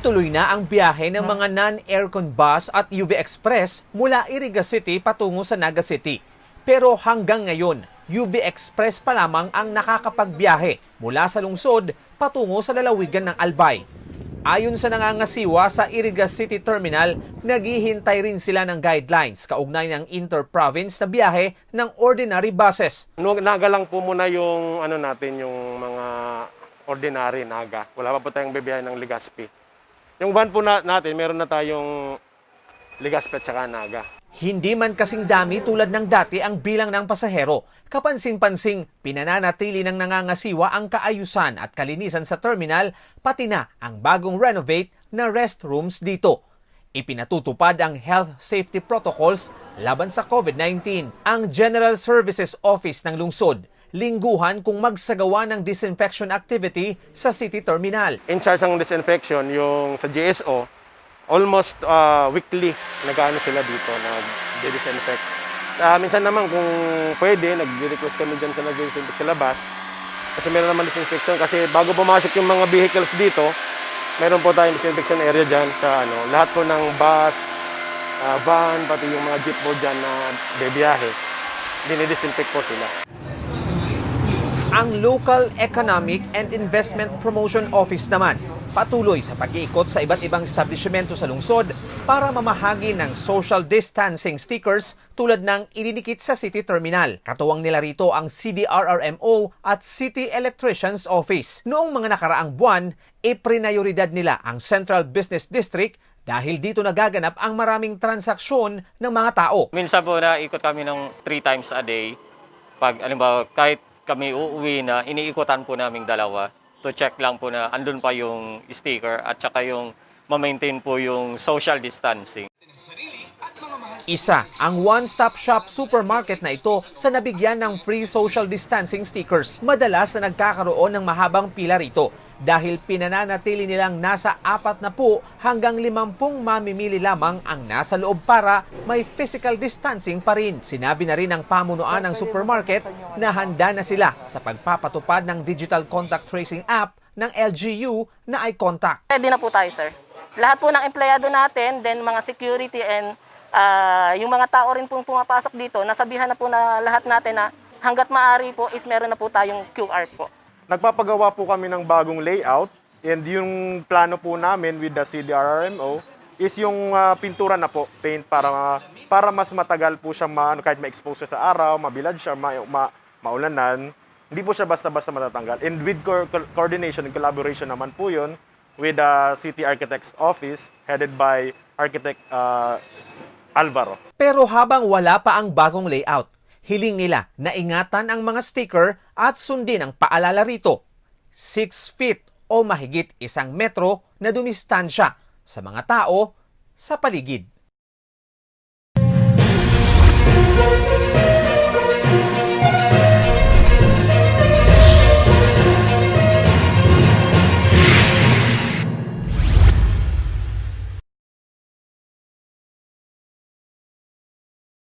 Tuloy-tuloy na ang biyahe ng mga non-aircon bus at UV Express mula Iriga City patungo sa Naga City. Pero hanggang ngayon, UV Express pa lamang ang nakakapagbiyahe mula sa lungsod patungo sa lalawigan ng Albay. Ayon sa nangangasiwa sa Iriga City Terminal, naghihintay rin sila ng guidelines kaugnay ng inter-province na biyahe ng ordinary buses. Naga lang po muna yung yung mga ordinary naga. Wala pa po tayong bibiyahe ng Legazpi. Yung van po natin, meron na tayong Legazpi at saka naga. Hindi man kasing dami tulad ng dati ang bilang ng pasahero. Kapansin-pansing, pinananatili ng nangangasiwa ang kaayusan at kalinisan sa terminal, pati na ang bagong renovate na restrooms dito. Ipinatutupad ang health safety protocols laban sa COVID-19. Ang General Services Office ng lungsod, lingguhan kung magsagawa ng disinfection activity sa City Terminal. In charge ng disinfection, yung sa GSO, almost weekly nag-ano sila dito, nag-disinfect. Minsan naman kung pwede, nag-request kami dyan sa nag-disinfect sa labas. Kasi meron naman disinfection. Kasi bago pumasok yung mga vehicles dito, meron po tayong disinfection area dyan sa lahat po ng bus, van, pati yung mga jeep po dyan na bebiyahe. Dinidisinfect po sila. Ang Local Economic and Investment Promotion Office naman patuloy sa pag-iikot sa iba't ibang establishmento sa lungsod para mamahagi ng social distancing stickers tulad ng ininikit sa City Terminal. Katuwang nila rito ang CDRRMO at City Electrician's Office. Noong mga nakaraang buwan, iprinayoridad nila ang Central Business District dahil dito nagaganap ang maraming transaksyon ng mga tao. Minsan po naikot kami ng 3 times a day. Pag alimbawa, kahit kami uuwi na, iniikutan po naming dalawa to check lang po na andun pa yung sticker at saka yung ma-maintain po yung social distancing. Isa ang one-stop shop supermarket na ito sa nabigyan ng free social distancing stickers. Madalas na nagkakaroon ng mahabang pila rito dahil pinananatili nilang nasa 40 hanggang 50 mamimili lamang ang nasa loob para may physical distancing pa rin. Sinabi na rin ng pamunuan ng supermarket na handa na sila sa pagpapatupad ng digital contact tracing app ng LGU na iContact. Ready na po tayo, sir. Lahat po ng empleyado natin, then mga security and yung mga tao rin pong pumapasok dito, nasabihan na po na lahat natin na hanggat maaari po is meron na po tayong QR po. Nagpapagawa po kami ng bagong layout and yung plano po namin with the CDRRMO is yung pintura na po, paint para mas matagal po siya kahit ma-expose siya sa araw, mabilad siya, maulanan, hindi po siya basta-basta matatanggal. And with coordination and collaboration naman po yun with the City Architect's Office headed by Architect Alvaro. Pero habang wala pa ang bagong layout, hiling nila na ingatan ang mga sticker at sundin ang paalala rito. 6 feet o mahigit 1 metro na dumistansya sa mga tao sa paligid.